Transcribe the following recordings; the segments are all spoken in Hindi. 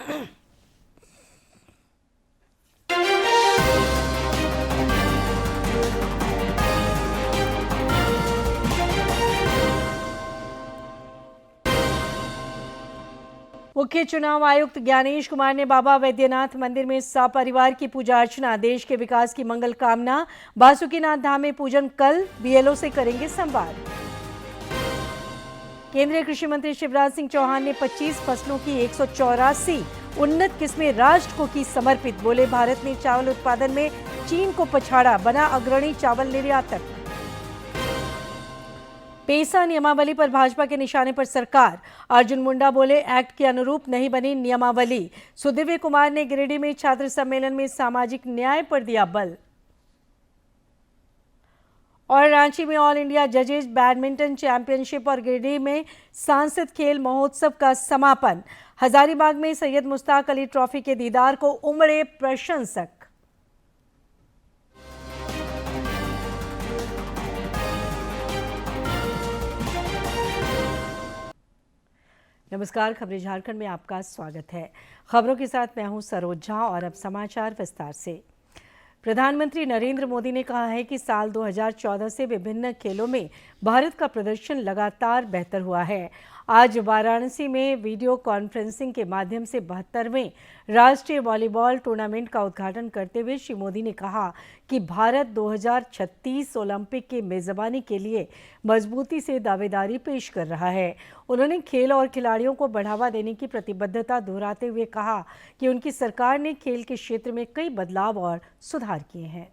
मुख्य चुनाव आयुक्त ज्ञानेश कुमार ने बाबा वैद्यनाथ मंदिर में सपरिवार की पूजा अर्चना, देश के विकास की मंगल कामना। बासुकीनाथ धाम में पूजन कल, बीएलओ से करेंगे संवाद। केंद्रीय कृषि मंत्री शिवराज सिंह चौहान ने 25 फसलों की 184 उन्नत किस्में राष्ट्र को की समर्पित। बोले, भारत ने चावल उत्पादन में चीन को पछाड़ा, बना अग्रणी चावल निर्यातक। पेसा नियमावली पर भाजपा के निशाने पर सरकार। अर्जुन मुंडा बोले, एक्ट के अनुरूप नहीं बनी नियमावली। सुदिव्य कुमार ने गिरिडीह में छात्र सम्मेलन में सामाजिक न्याय पर दिया बल। और रांची में ऑल इंडिया जजेज बैडमिंटन चैंपियनशिप और गिरिडीह में सांसद खेल महोत्सव का समापन। हजारीबाग में सैयद मुश्ताक अली ट्रॉफी के दीदार को उमड़े प्रशंसक। नमस्कार, खबरें झारखंड में आपका स्वागत है। खबरों के साथ मैं हूं सरोज झा और अब समाचार विस्तार से। प्रधानमंत्री नरेंद्र मोदी ने कहा है कि साल 2014 से विभिन्न खेलों में भारत का प्रदर्शन लगातार बेहतर हुआ है। आज वाराणसी में वीडियो कॉन्फ्रेंसिंग के माध्यम से 72वें राष्ट्रीय वॉलीबॉल टूर्नामेंट का उद्घाटन करते हुए श्री मोदी ने कहा कि भारत 2036 ओलंपिक की मेजबानी के लिए मजबूती से दावेदारी पेश कर रहा है। उन्होंने खेल और खिलाड़ियों को बढ़ावा देने की प्रतिबद्धता दोहराते हुए कहा कि उनकी सरकार ने खेल के क्षेत्र में कई बदलाव और सुधार किए हैं।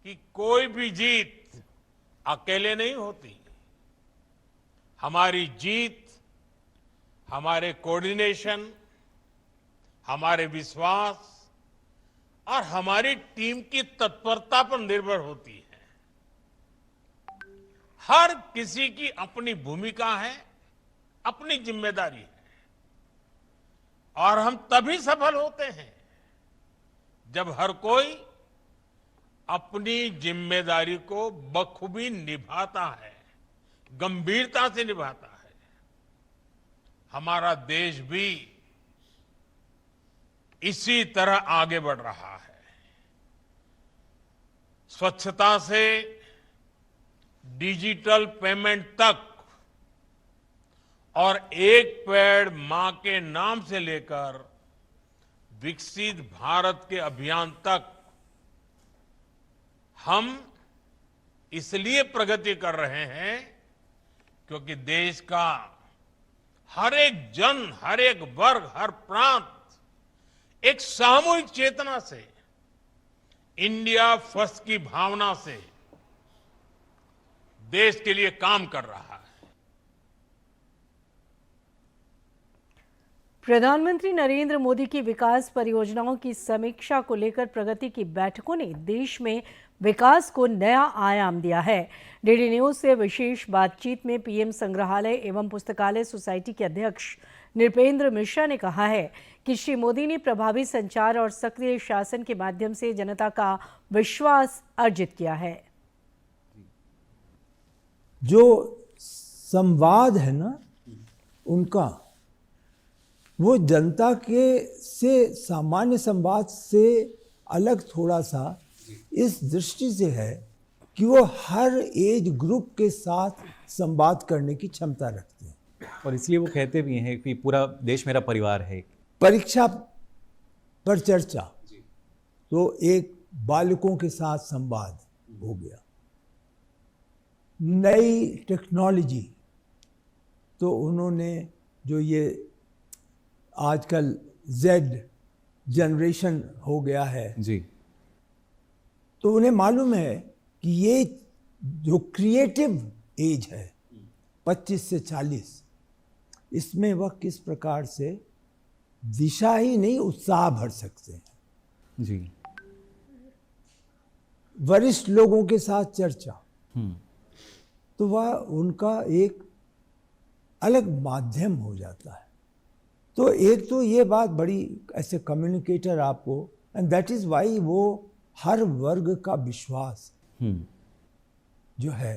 कि कोई भी जीत अकेले नहीं होती। हमारी जीत हमारे कोऑर्डिनेशन, हमारे विश्वास और हमारी टीम की तत्परता पर निर्भर होती है। हर किसी की अपनी भूमिका है, अपनी जिम्मेदारी है और हम तभी सफल होते हैं जब हर कोई अपनी जिम्मेदारी को बखूबी निभाता है, गंभीरता से निभाता है। हमारा देश भी इसी तरह आगे बढ़ रहा है। स्वच्छता से डिजिटल पेमेंट तक और एक पेड़ मां के नाम से लेकर विकसित भारत के अभियान तक हम इसलिए प्रगति कर रहे हैं क्योंकि देश का हर एक जन, हर एक वर्ग, हर प्रांत एक सामूहिक चेतना से, इंडिया फर्स्ट की भावना से देश के लिए काम कर रहा है। प्रधानमंत्री नरेंद्र मोदी की विकास परियोजनाओं की समीक्षा को लेकर प्रगति की बैठकों ने देश में विकास को नया आयाम दिया है। डीडी न्यूज से विशेष बातचीत में पीएम संग्रहालय एवं पुस्तकालय सोसाइटी के अध्यक्ष नृपेंद्र मिश्रा ने कहा है कि श्री मोदी ने प्रभावी संचार और सक्रिय शासन के माध्यम से जनता का विश्वास अर्जित किया है। जो संवाद है ना उनका, वो जनता के से सामान्य संवाद से अलग थोड़ा सा इस दृष्टि से है कि वो हर एज ग्रुप के साथ संवाद करने की क्षमता रखते हैं। और इसलिए वो कहते भी हैं कि पूरा देश मेरा परिवार है। परीक्षा पर चर्चा तो एक बालकों के साथ संवाद हो गया। नई टेक्नोलॉजी तो उन्होंने जो ये आजकल जेड जनरेशन हो गया है जी, तो उन्हें मालूम है कि ये जो क्रिएटिव एज है 25 से 40, इसमें वह किस प्रकार से दिशा ही नहीं उत्साह भर सकते हैं। जी, वरिष्ठ लोगों के साथ चर्चा तो वह उनका एक अलग माध्यम हो जाता है। तो एक तो ये बात बड़ी ऐसे कम्युनिकेटर आपको, एंड दैट इज वाई वो हर वर्ग का विश्वास जो है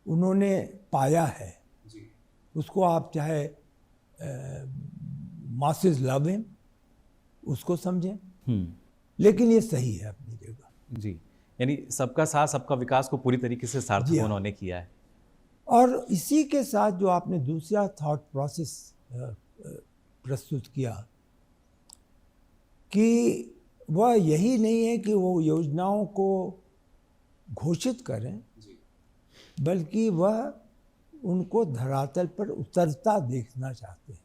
उन्होंने पाया है, उसको आप चाहे मासेस लव हिम उसको समझें, लेकिन ये सही है अपनी जगह। जी, यानी सबका साथ सबका विकास को पूरी तरीके से जी सार्थक हाँ। उन्होंने किया है। और इसी के साथ जो आपने दूसरा थॉट प्रोसेस प्रस्तुत किया कि वह यही नहीं है कि वो योजनाओं को घोषित करें, बल्कि वह उनको धरातल पर उतरता देखना चाहते हैं।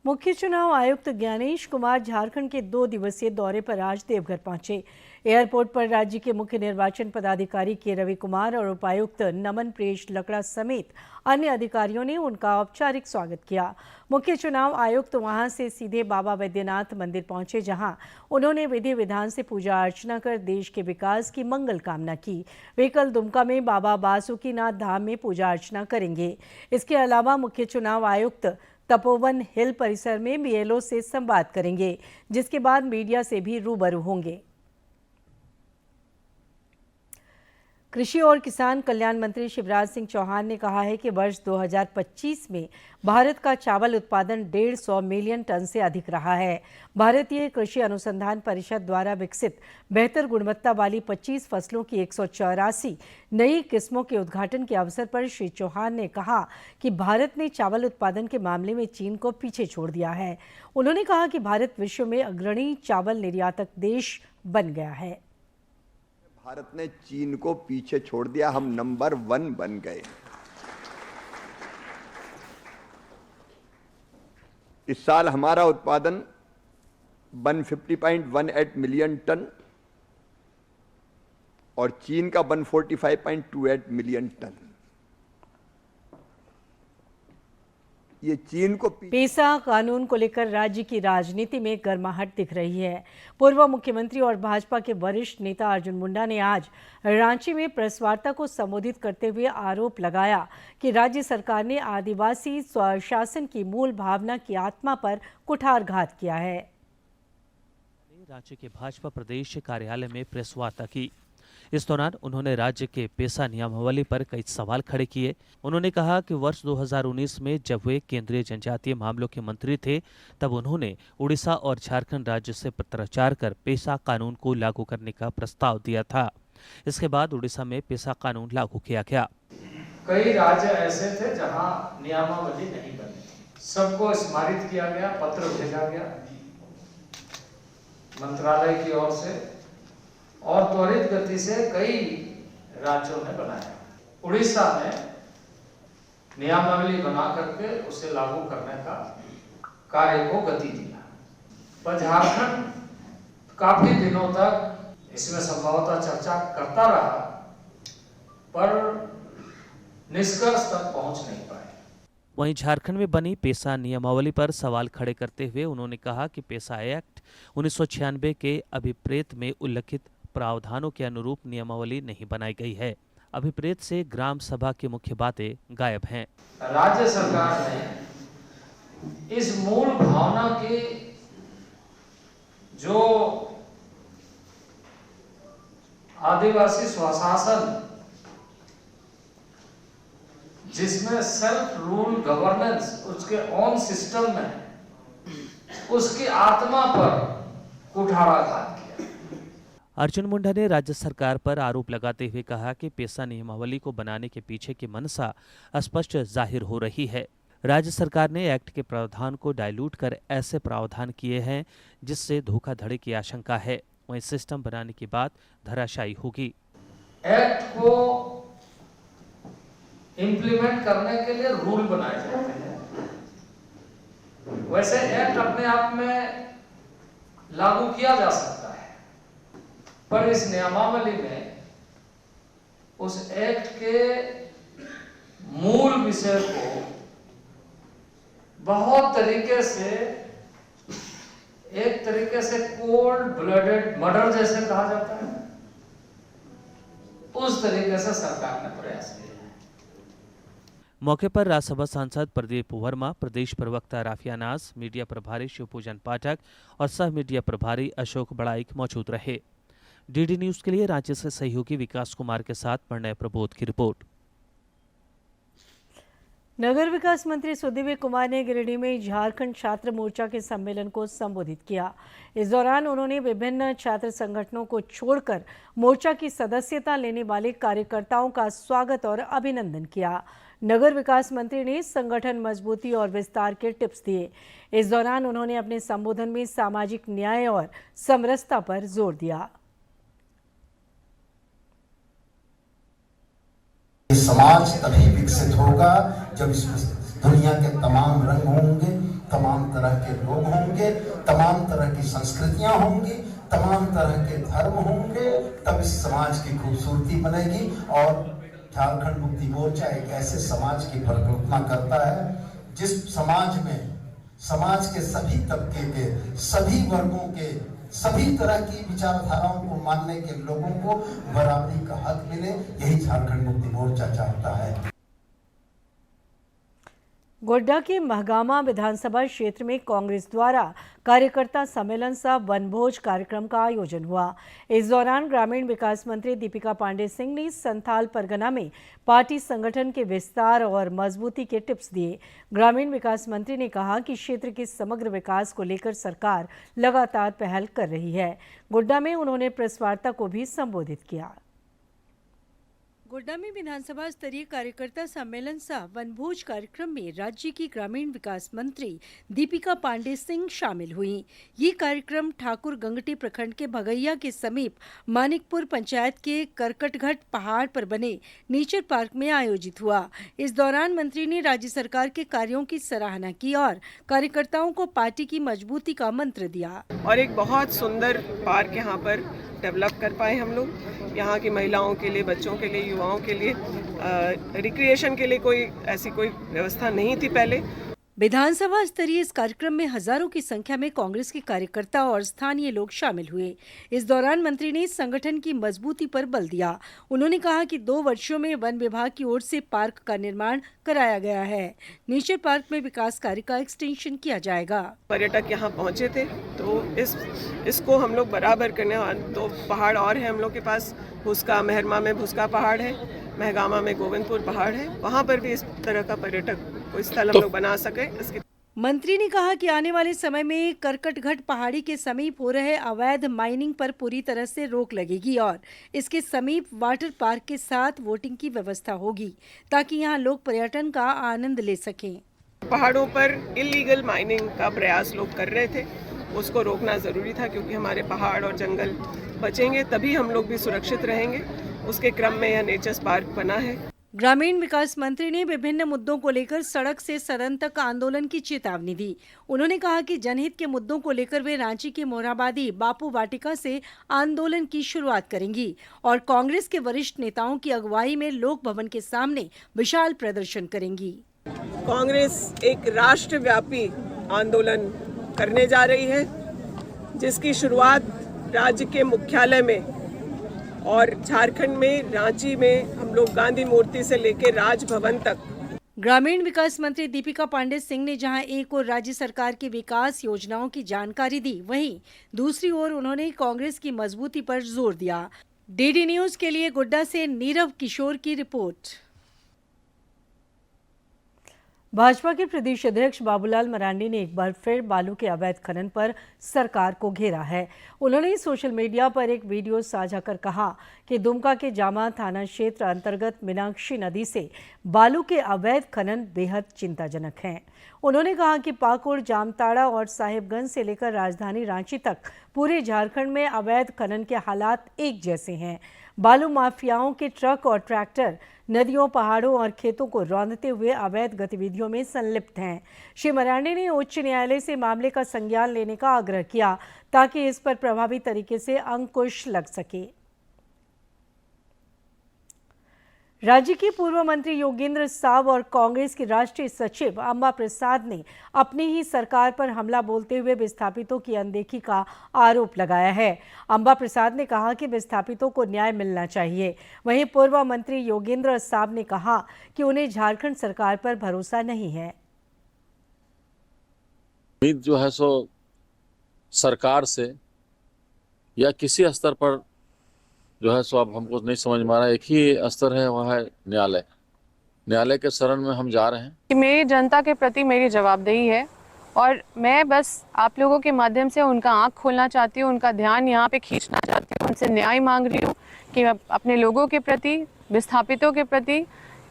मुख्य चुनाव आयुक्त ज्ञानेश कुमार झारखंड के 2 दिवसीय दौरे पर आज देवघर पहुंचे। एयरपोर्ट पर राज्य के मुख्य निर्वाचन पदाधिकारी के रवि कुमार और उपायुक्त नमन प्रेष लकड़ा समेत अन्य अधिकारियों ने उनका औपचारिक स्वागत किया। मुख्य चुनाव आयुक्त वहां से सीधे बाबा वैद्यनाथ मंदिर पहुंचे, जहां उन्होंने विधि विधान से पूजा अर्चना कर देश के विकास की मंगल कामना की। वे कल दुमका में बाबा बासुकीनाथ धाम में पूजा अर्चना करेंगे। इसके अलावा मुख्य चुनाव आयुक्त तपोवन हिल परिसर में बीएलओ से संवाद करेंगे, जिसके बाद मीडिया से भी रूबरू होंगे। कृषि और किसान कल्याण मंत्री शिवराज सिंह चौहान ने कहा है कि वर्ष 2025 में भारत का चावल उत्पादन 150 मिलियन टन से अधिक रहा है। भारतीय कृषि अनुसंधान परिषद द्वारा विकसित बेहतर गुणवत्ता वाली 25 फसलों की 184 नई किस्मों के उद्घाटन के अवसर पर श्री चौहान ने कहा कि भारत ने चावल उत्पादन के मामले में चीन को पीछे छोड़ दिया है। उन्होंने कहा कि भारत विश्व में अग्रणी चावल निर्यातक देश बन गया है। भारत ने चीन को पीछे छोड़ दिया, हम नंबर 1 बन गए। इस साल हमारा उत्पादन 150.18 मिलियन टन और चीन का 145.28 मिलियन टन। ये चीन को पेसा कानून को लेकर राज्य की राजनीति में गर्माहट दिख रही है। पूर्व मुख्यमंत्री और भाजपा के वरिष्ठ नेता अर्जुन मुंडा ने आज रांची में प्रेस वार्ता को संबोधित करते हुए आरोप लगाया कि राज्य सरकार ने आदिवासी स्वशासन की मूल भावना की आत्मा पर कुठारघात किया है। रांची के भाजपा प्रदेश कार्यालय में प्रेस वार्ता की। इस दौरान उन्होंने राज्य के पेसा नियमावली पर कई सवाल खड़े किए। उन्होंने कहा कि वर्ष 2019 में जब वे केंद्रीय जनजातीय मामलों के मंत्री थे, तब उन्होंने उड़ीसा और झारखंड राज्य से पत्राचार कर पेसा कानून को लागू करने का प्रस्ताव दिया था। इसके बाद उड़ीसा में पेसा कानून लागू किया गया। कई राज्य ऐसे थे जहां नियमावली नहीं बनी थी, सबको स्मारित किया गया, पत्र भेजा गया मंत्रालय की ओर से और त्वरित गति से कई राज्यों ने बनाया। उड़ीसा में नियमावली बना करके उसे लागू करने का कार्य को गति दिया, पर झारखंड काफी दिनों तक इसमें संभवतः चर्चा करता रहा, पर निष्कर्ष तक पहुंच नहीं पाए। वहीं झारखंड में बनी पेसा नियमावली पर सवाल खड़े करते हुए उन्होंने कहा कि पेसा एक्ट 1996 के अभिप्रेत में उल्लिखित प्रावधानों के अनुरूप नियमावली नहीं बनाई गई है। अभिप्रेत से ग्राम सभा की मुख्य बातें गायब हैं। राज्य सरकार ने इस मूल भावना की जो आदिवासी स्वशासन, जिसमें सेल्फ रूल गवर्नेंस उसके ओन सिस्टम में, उसकी आत्मा पर कुठाराघात किया। अर्जुन मुंडा ने राज्य सरकार पर आरोप लगाते हुए कहा कि पेसा नियमावली को बनाने के पीछे की मंशा स्पष्ट जाहिर हो रही है। राज्य सरकार ने एक्ट के प्रावधान को डाइल्यूट कर ऐसे प्रावधान किए हैं जिससे धोखाधड़ी की आशंका है। वहीं सिस्टम बनाने की बात धराशायी होगी। एक्ट को इंप्लीमेंट करने के लिए रूल बनाए जाते हैं। वैसे एक्ट अपने आप में लागू किया जा सकता है, पर इस नियमावली में उस एक्ट के मूल विषय को बहुत तरीके से, एक तरीके से कोल्ड ब्लडेड मर्डर जैसे कहा जाता है, उस तरीके से सरकार ने प्रयास किया है। मौके पर राज्यसभा सांसद प्रदीप वर्मा, प्रदेश प्रवक्ता राफिया नाज, मीडिया प्रभारी शिवपूजन पाठक और सह मीडिया प्रभारी अशोक बड़ाइक मौजूद रहे। डीडी न्यूज के लिए रांची से सहयोगी विकास कुमार के साथ प्रणय प्रबोध की रिपोर्ट। नगर विकास मंत्री सुदीव्य कुमार ने गिरिडीह में झारखंड छात्र मोर्चा के सम्मेलन को संबोधित किया। इस दौरान उन्होंने विभिन्न छात्र संगठनों को छोड़कर मोर्चा की सदस्यता लेने वाले कार्यकर्ताओं का स्वागत और अभिनंदन किया। नगर विकास मंत्री ने संगठन मजबूती और विस्तार के टिप्स दिए। इस दौरान उन्होंने अपने संबोधन में सामाजिक न्याय और समरसता पर जोर दिया। समाज तभी विकसित होगा जब इसमें दुनिया के तमाम रंग होंगे, तमाम तरह के लोग होंगे, तमाम तरह की संस्कृतियां होंगी, तमाम तरह के धर्म होंगे, तब इस समाज की खूबसूरती बनेगी। और झारखंड मुक्ति मोर्चा एक ऐसे समाज की परिकल्पना करता है जिस समाज में समाज के सभी तबके के, सभी वर्गों के, सभी तरह की विचारधाराओं को मानने के लोगों को बराबरी का हक मिले। यही झारखंड मुक्ति मोर्चा चाहता है। गोड्डा के महगामा विधानसभा क्षेत्र में कांग्रेस द्वारा कार्यकर्ता सम्मेलन सह वनभोज कार्यक्रम का आयोजन हुआ। इस दौरान ग्रामीण विकास मंत्री दीपिका पांडे सिंह ने संथाल परगना में पार्टी संगठन के विस्तार और मजबूती के टिप्स दिए। ग्रामीण विकास मंत्री ने कहा कि क्षेत्र के समग्र विकास को लेकर सरकार लगातार पहल कर रही है। गोड्डा में उन्होंने प्रेस वार्ता को भी संबोधित किया। गोड्डा में विधानसभा स्तरीय कार्यकर्ता सम्मेलन सह वनभोज कार्यक्रम में राज्य की ग्रामीण विकास मंत्री दीपिका पांडे सिंह शामिल हुई। ये कार्यक्रम ठाकुर गंगटी प्रखंड के भगैया के समीप मानिकपुर पंचायत के करकटघट पहाड़ पर बने नेचर पार्क में आयोजित हुआ। इस दौरान मंत्री ने राज्य सरकार के कार्यों की सराहना की और कार्यकर्ताओं को पार्टी की मजबूती का मंत्र दिया। और एक बहुत सुंदर पार्क यहाँ पर डेवलप कर पाए हम लोग। यहाँ की महिलाओं के लिए, बच्चों के लिए, युवाओं के लिए रिक्रिएशन के लिए ऐसी कोई व्यवस्था नहीं थी पहले। विधानसभा स्तरीय इस कार्यक्रम में हजारों की संख्या में कांग्रेस के कार्यकर्ता और स्थानीय लोग शामिल हुए। इस दौरान मंत्री ने संगठन की मजबूती पर बल दिया। उन्होंने कहा कि 2 वर्षों में वन विभाग की ओर से पार्क का निर्माण कराया गया है। नेचर पार्क में विकास कार्य का एक्सटेंशन किया जाएगा। पर्यटक यहाँ पहुँचे थे तो इसको हम लोग बराबर करने, 2 पहाड़ और है हम लोग के पास। भुसका, मेहरमा में भुसका पहाड़ है, महगामा में गोविंदपुर पहाड़ है। वहाँ पर भी इस तरह का पर्यटक कोई स्थल हम लोग बना सके। मंत्री ने कहा कि आने वाले समय में करकटघट पहाड़ी के समीप हो रहे अवैध माइनिंग पर पूरी तरह से रोक लगेगी और इसके समीप वाटर पार्क के साथ वोटिंग की व्यवस्था होगी ताकि यहां लोग पर्यटन का आनंद ले सकें। पहाड़ों पर इलीगल माइनिंग का प्रयास लोग कर रहे थे, उसको रोकना जरूरी था क्योंकि हमारे पहाड़ और जंगल बचेंगे तभी हम लोग भी सुरक्षित रहेंगे। उसके क्रम में यह नेचर पार्क बना है। ग्रामीण विकास मंत्री ने विभिन्न मुद्दों को लेकर सड़क से सदन तक आंदोलन की चेतावनी दी। उन्होंने कहा कि जनहित के मुद्दों को लेकर वे रांची के मोरहाबादी बापू वाटिका से आंदोलन की शुरुआत करेंगी और कांग्रेस के वरिष्ठ नेताओं की अगुवाई में लोक भवन के सामने विशाल प्रदर्शन करेंगी। कांग्रेस एक राष्ट्रव्यापी आंदोलन करने जा रही है जिसकी शुरुआत राज्य के मुख्यालय में और झारखंड में रांची में हम लोग गांधी मूर्ति से लेकर राजभवन तक। ग्रामीण विकास मंत्री दीपिका पांडे सिंह ने जहां एक ओर राज्य सरकार की विकास योजनाओं की जानकारी दी, वहीं दूसरी ओर उन्होंने कांग्रेस की मजबूती पर जोर दिया। डीडी न्यूज के लिए गोड्डा से नीरव किशोर की रिपोर्ट। भाजपा के प्रदेश अध्यक्ष बाबूलाल मरांडी ने एक बार फिर बालू के अवैध खनन पर सरकार को घेरा है। उन्होंने सोशल मीडिया पर एक वीडियो साझा कर कहा कि दुमका के जामा थाना क्षेत्र अंतर्गत मीनाक्षी नदी से बालू के अवैध खनन बेहद चिंताजनक है। उन्होंने कहा कि पाकुड़, जामताड़ा और साहिबगंज से लेकर राजधानी रांची तक पूरे झारखंड में अवैध खनन के हालात एक जैसे हैं। बालू माफियाओं के ट्रक और ट्रैक्टर नदियों, पहाड़ों और खेतों को रौंदते हुए अवैध गतिविधियों में संलिप्त हैं। श्री मरांडी ने उच्च न्यायालय से मामले का संज्ञान लेने का आग्रह किया ताकि इस पर प्रभावी तरीके से अंकुश लग सके। राज्य की पूर्व मंत्री योगेंद्र साव और कांग्रेस की राष्ट्रीय सचिव अंबा प्रसाद ने अपनी ही सरकार पर हमला बोलते हुए विस्थापितों की अनदेखी का आरोप लगाया है। अंबा प्रसाद ने कहा कि विस्थापितों को न्याय मिलना चाहिए। वहीं पूर्व मंत्री योगेंद्र साव ने कहा कि उन्हें झारखंड सरकार पर भरोसा नहीं है। उम्मीद जो है सो सरकार से या किसी स्तर पर जो है सो अब हमको नहीं समझ में आ रहा है। एक ही स्तर है, वह है न्यायालय। न्यायालय के शरण में हम जा रहे हैं। मेरी जनता के प्रति मेरी जवाबदेही है और मैं बस आप लोगों के माध्यम से उनका आंख खोलना चाहती हूँ, उनका ध्यान यहाँ पे खींचना चाहती हूँ, उनसे न्याय मांग रही हूँ कि अपने लोगों के प्रति, विस्थापितों के प्रति,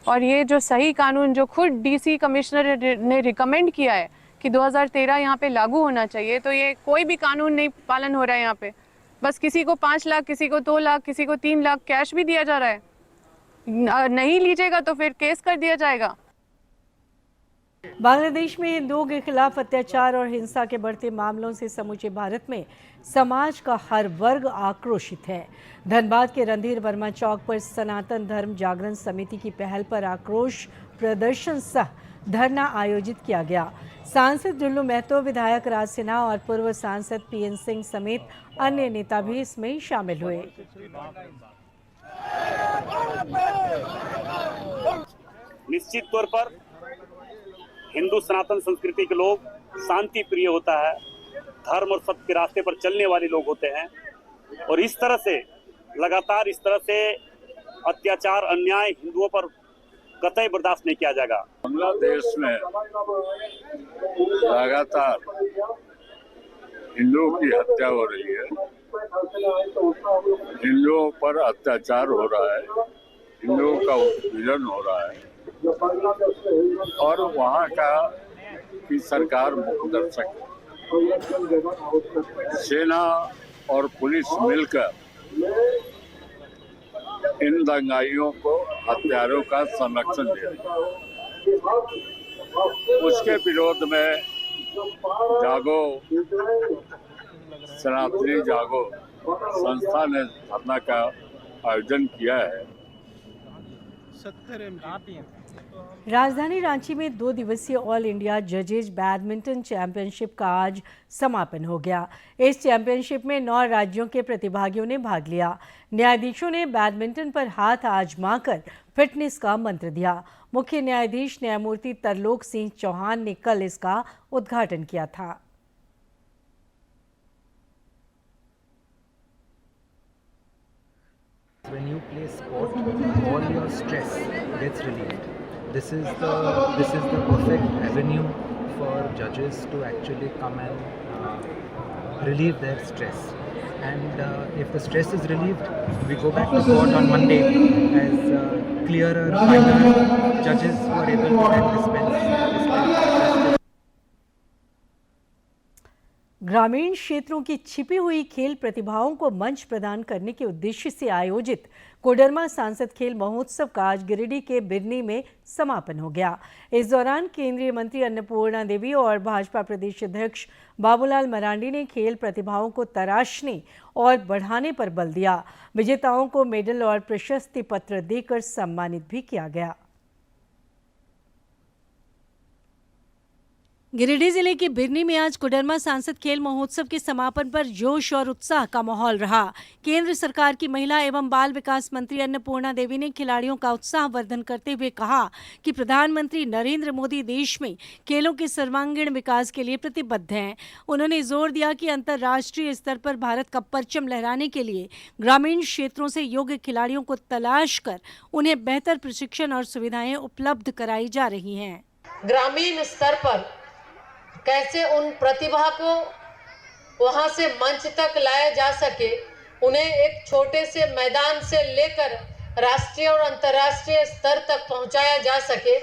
और ये जो सही कानून जो खुद डीसी कमिश्नर ने रिकमेंड किया है कि 2013 यहाँ पे लागू होना चाहिए, तो ये कोई भी कानून नहीं पालन हो रहा है। यहाँ पे बस किसी को 5 लाख, किसी को 2 लाख, किसी को 3 लाख कैश भी दिया जा रहा है। नहीं लीजिएगा तो फिर केस कर दिया जाएगा। बांग्लादेश में हिंदुओं के खिलाफ अत्याचार और हिंसा के बढ़ते मामलों से समूचे भारत में समाज का हर वर्ग आक्रोशित है। धनबाद के रणधीर वर्मा चौक पर सनातन धर्म जागरण समिति की पहल पर आक्रोश प्रदर्शन सह धरना आयोजित किया गया। सांसद डुल्लू महतो, विधायक राज सिन्हा और पूर्व सांसद पीएन सिंह समेत अन्य नेता भी इसमें शामिल हुए। निश्चित तौर पर हिंदू सनातन संस्कृति के लोग शांति प्रिय होता है, धर्म और सत्य के रास्ते पर चलने वाले लोग होते हैं, और इस तरह से लगातार इस तरह से अत्याचार अन्याय हिंदुओं पर कतई बर्दाश्त नहीं किया जाएगा। बांग्लादेश में लगातार हिंदुओं की हत्या हो रही है, हिंदुओं पर अत्याचार हो रहा है, हिंदुओं का उत्पीड़न हो रहा है, और वहाँ का की सरकार मुखदर्शक सेना और पुलिस मिलकर इन दंगाइयों को हत्यारों का संरक्षण दिया। उसके विरोध में जागो सनातनी जागो संस्था ने धरना का आयोजन किया है। राजधानी रांची में 2 दिवसीय ऑल इंडिया जजेज बैडमिंटन चैंपियनशिप का आज समापन हो गया। इस चैंपियनशिप में 9 राज्यों के प्रतिभागियों ने भाग लिया। न्यायाधीशों ने बैडमिंटन पर हाथ आजमाकर फिटनेस का मंत्र दिया। मुख्य न्यायाधीश न्यायमूर्ति तरलोक सिंह चौहान ने कल इसका उद्घाटन किया था। When you play sport, all your stress gets relieved. This is the perfect avenue for judges to actually come and relieve their stress. And if the stress is relieved, we go back to court on Monday as clearer, finer judges who are able to then dispense justice. ग्रामीण क्षेत्रों की छिपी हुई खेल प्रतिभाओं को मंच प्रदान करने के उद्देश्य से आयोजित कोडरमा सांसद खेल महोत्सव का आज गिरिडीह के बिरनी में समापन हो गया। इस दौरान केंद्रीय मंत्री अन्नपूर्णा देवी और भाजपा प्रदेश अध्यक्ष बाबूलाल मरांडी ने खेल प्रतिभाओं को तराशने और बढ़ाने पर बल दिया। विजेताओं को मेडल और प्रशस्ति पत्र देकर सम्मानित भी किया गया। गिरिडीह जिले के बिरनी में आज कोडरमा सांसद खेल महोत्सव के समापन पर जोश और उत्साह का माहौल रहा। केंद्र सरकार की महिला एवं बाल विकास मंत्री अन्नपूर्णा देवी ने खिलाड़ियों का उत्साह वर्धन करते हुए कहा कि प्रधानमंत्री नरेंद्र मोदी देश में खेलों के सर्वांगीण विकास के लिए प्रतिबद्ध हैं। उन्होंने जोर दिया कि अंतर्राष्ट्रीय स्तर पर भारत का परचम लहराने के लिए ग्रामीण क्षेत्रों से योग्य खिलाड़ियों को तलाश कर उन्हें बेहतर प्रशिक्षण और सुविधाएं उपलब्ध कराई जा रही हैं। ग्रामीण स्तर पर कैसे उन प्रतिभा को वहां से मंच तक लाया जा सके, उन्हें एक छोटे से मैदान से लेकर राष्ट्रीय और अंतर्राष्ट्रीय स्तर तक पहुंचाया जा सके,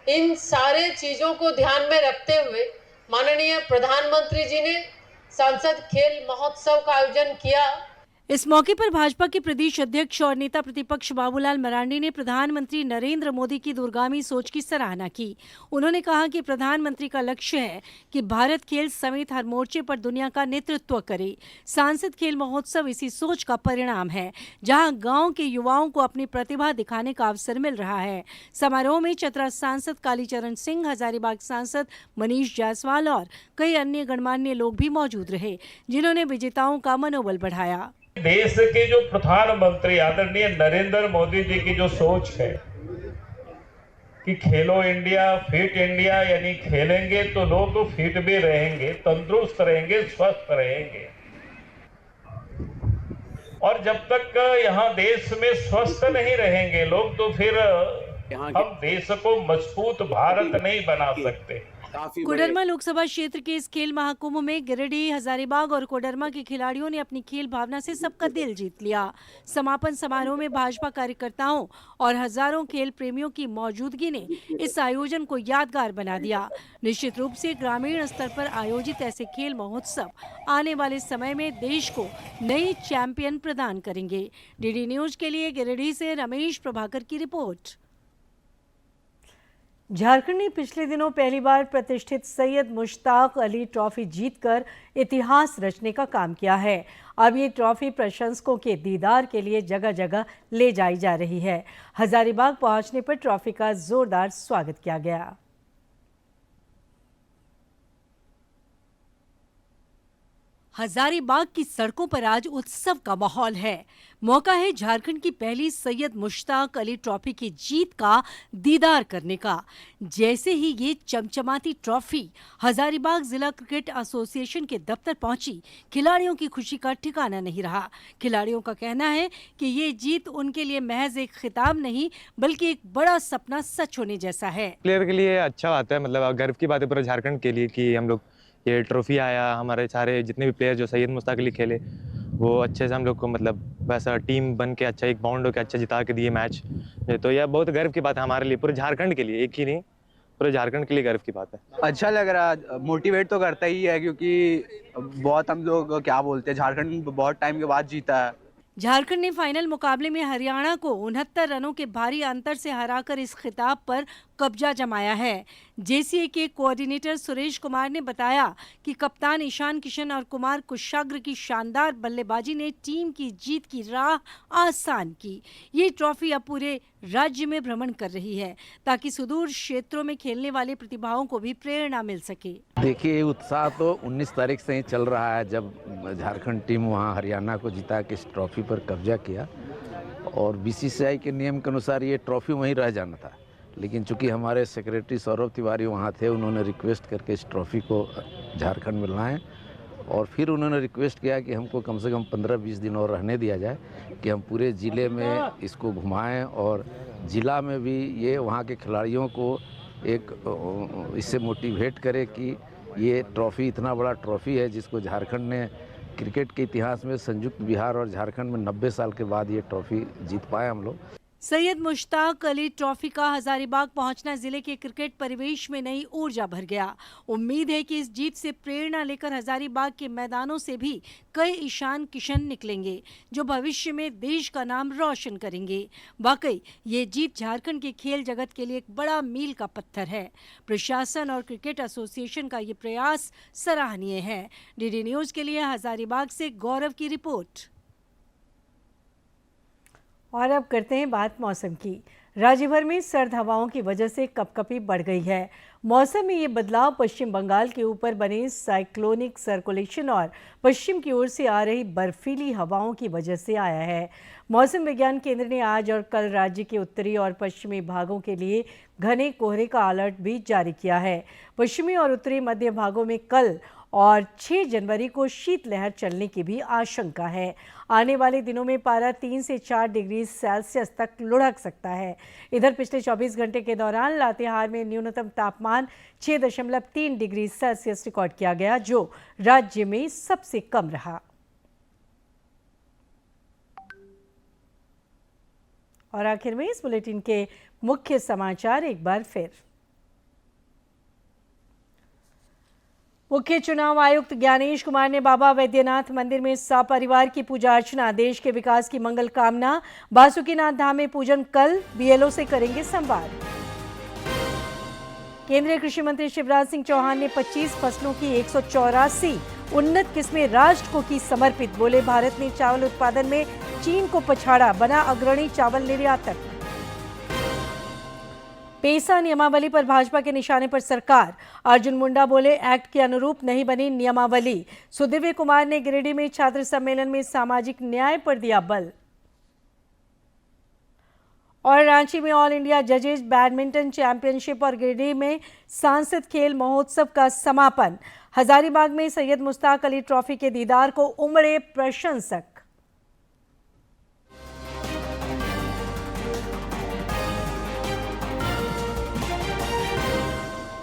इन सारे चीजों को ध्यान में रखते हुए माननीय प्रधानमंत्री जी ने सांसद खेल महोत्सव का आयोजन किया। इस मौके पर भाजपा के प्रदेश अध्यक्ष और नेता प्रतिपक्ष बाबूलाल मरांडी ने प्रधानमंत्री नरेंद्र मोदी की दूरगामी सोच की सराहना की। उन्होंने कहा कि प्रधानमंत्री का लक्ष्य है कि भारत खेल समेत हर मोर्चे पर दुनिया का नेतृत्व करे। सांसद खेल महोत्सव इसी सोच का परिणाम है, जहां गांव के युवाओं को अपनी प्रतिभा दिखाने का अवसर मिल रहा है। समारोह में चतरा सांसद कालीचरण सिंह, हजारीबाग सांसद मनीष जायसवाल और कई अन्य गणमान्य लोग भी मौजूद रहे, जिन्होंने विजेताओं का मनोबल बढ़ाया। देश के जो प्रधानमंत्री आदरणीय नरेंद्र मोदी जी की जो सोच है कि खेलो इंडिया, फिट इंडिया, यानी खेलेंगे तो लोग फिट भी रहेंगे, तंदुरुस्त रहेंगे, स्वस्थ रहेंगे। और जब तक यहाँ देश में स्वस्थ नहीं रहेंगे लोग, तो फिर हम देश को मजबूत भारत नहीं बना सकते। कोडरमा लोकसभा क्षेत्र के इस खेल महाकुंभ में गिरिडीह, हजारीबाग और कोडरमा के खिलाड़ियों ने अपनी खेल भावना से सबका दिल जीत लिया। समापन समारोह में भाजपा कार्यकर्ताओं और हजारों खेल प्रेमियों की मौजूदगी ने इस आयोजन को यादगार बना दिया। निश्चित रूप से ग्रामीण स्तर पर आयोजित ऐसे खेल महोत्सव आने वाले समय में देश को नई चैंपियन प्रदान करेंगे। डीडी न्यूज के लिए गिरिडीह से रमेश प्रभाकर की रिपोर्ट। झारखंड ने पिछले दिनों पहली बार प्रतिष्ठित सैयद मुश्ताक अली ट्रॉफी जीतकर इतिहास रचने का काम किया है। अब ये ट्रॉफी प्रशंसकों के दीदार के लिए जगह जगह ले जाई जा रही है। हजारीबाग पहुंचने पर ट्रॉफी का जोरदार स्वागत किया गया। हजारीबाग की सड़कों पर आज उत्सव का माहौल है। मौका है झारखंड की पहली सैयद मुश्ताक अली ट्रॉफी की जीत का दीदार करने का। जैसे ही ये चमचमाती ट्रॉफी हजारीबाग जिला क्रिकेट एसोसिएशन के दफ्तर पहुंची, खिलाड़ियों की खुशी का ठिकाना नहीं रहा। खिलाड़ियों का कहना है कि ये जीत उनके लिए महज एक खिताब नहीं, बल्कि एक बड़ा सपना सच होने जैसा है। प्लेयर के लिए अच्छा बात है, मतलब गर्व की बात है पूरा झारखंड के लिए कि हम लोग ये ट्रॉफी आया। हमारे सारे जितने भी प्लेयर जो सैयद मुश्ताक अली खेले, वो अच्छे से हम लोग को मतलब वैसा टीम बन के अच्छा एक बाउंड होकर अच्छा जिता के दिए मैच। तो यह बहुत गर्व की बात है हमारे लिए, पूरे झारखंड के लिए, एक ही नहीं पूरे झारखंड के लिए गर्व की बात है। अच्छा लग रहा, मोटिवेट तो करता ही है, क्योंकि बहुत हम लोग क्या बोलते हैं, झारखंड बहुत टाइम के बाद जीता है। झारखंड ने फाइनल मुकाबले में हरियाणा को 69 रनों के भारी अंतर से हराकर इस खिताब पर कब्जा जमाया है। जेसीए के कोऑर्डिनेटर सुरेश कुमार ने बताया कि कप्तान ईशान किशन और कुमार कुशाग्र की शानदार बल्लेबाजी ने टीम की जीत की राह आसान की। ये ट्रॉफी अब पूरे राज्य में भ्रमण कर रही है, ताकि सुदूर क्षेत्रों में खेलने वाले प्रतिभाओं को भी प्रेरणा मिल सके। देखिए, उत्साह तो 19 तारीख से ही चल रहा है, जब झारखंड टीम वहाँ हरियाणा को जिता के इस ट्रॉफी पर कब्जा किया। और बीसीसीआई के नियम के अनुसार ये ट्रॉफी वहीं रह जाना था, लेकिन चूंकि हमारे सेक्रेटरी सौरभ तिवारी वहाँ थे, उन्होंने रिक्वेस्ट करके इस ट्रॉफी को झारखंड में लाएं। और फिर उन्होंने रिक्वेस्ट किया कि हमको कम से कम 15-20 दिन और रहने दिया जाए, कि हम पूरे ज़िले में इसको घुमाएं और ज़िला में भी ये वहाँ के खिलाड़ियों को एक इससे मोटिवेट करे कि ये ट्रॉफी इतना बड़ा ट्रॉफी है, जिसको झारखंड ने क्रिकेट के इतिहास में संयुक्त बिहार और झारखंड में 90 साल के बाद ये ट्रॉफी जीत पाए हम लोग। सैयद मुश्ताक अली ट्रॉफी का हजारीबाग पहुंचना जिले के क्रिकेट परिवेश में नई ऊर्जा भर गया। उम्मीद है कि इस जीत से प्रेरणा लेकर हजारीबाग के मैदानों से भी कई ईशान किशन निकलेंगे, जो भविष्य में देश का नाम रोशन करेंगे। वाकई ये जीत झारखंड के खेल जगत के लिए एक बड़ा मील का पत्थर है। प्रशासन और क्रिकेट एसोसिएशन का ये प्रयास सराहनीय है। डीडी न्यूज के लिए हजारीबाग से गौरव की रिपोर्ट। और अब करते हैं बात मौसम की। राज्य भर में सर्द हवाओं की वजह से कपकपी बढ़ गई है। मौसम में ये बदलाव पश्चिम बंगाल के ऊपर बने साइक्लोनिक सर्कुलेशन और पश्चिम की ओर से आ रही बर्फीली हवाओं की वजह से आया है। मौसम विज्ञान केंद्र ने आज और कल राज्य के उत्तरी और पश्चिमी भागों के लिए घने कोहरे का अलर्ट भी जारी किया है। पश्चिमी और उत्तरी मध्य भागों में कल और 6 जनवरी को शीतलहर चलने की भी आशंका है। आने वाले दिनों में पारा 3 से 4 डिग्री सेल्सियस तक लुढ़क सकता है। इधर पिछले 24 घंटे के दौरान लातेहार में न्यूनतम तापमान 6.3 डिग्री सेल्सियस रिकॉर्ड किया गया, जो राज्य में सबसे कम रहा। और आखिर में इस बुलेटिन के मुख्य समाचार एक बार फिर। मुख्य चुनाव आयुक्त ज्ञानेश कुमार ने बाबा वैद्यनाथ मंदिर में सपरिवार की पूजा अर्चना, देश के विकास की मंगल कामना। बासुकीनाथ धाम में पूजन कल, बीएलओ से करेंगे संवाद। केंद्रीय कृषि मंत्री शिवराज सिंह चौहान ने 25 फसलों की 184 उन्नत किस्में राष्ट्र को की समर्पित। बोले, भारत ने चावल उत्पादन में चीन को पछाड़ा, बना अग्रणी चावल निर्यातक। पेसा नियमावली पर भाजपा के निशाने पर सरकार। अर्जुन मुंडा बोले, एक्ट के अनुरूप नहीं बनी नियमावली। सुदिव्य कुमार ने गिरिडीह में छात्र सम्मेलन में सामाजिक न्याय पर दिया बल। और रांची में ऑल इंडिया जजेज बैडमिंटन चैंपियनशिप और गिरिडीह में सांसद खेल महोत्सव का समापन। हजारीबाग में सैयद मुश्ताक अली ट्रॉफी के दीदार को उमड़े प्रशंसक।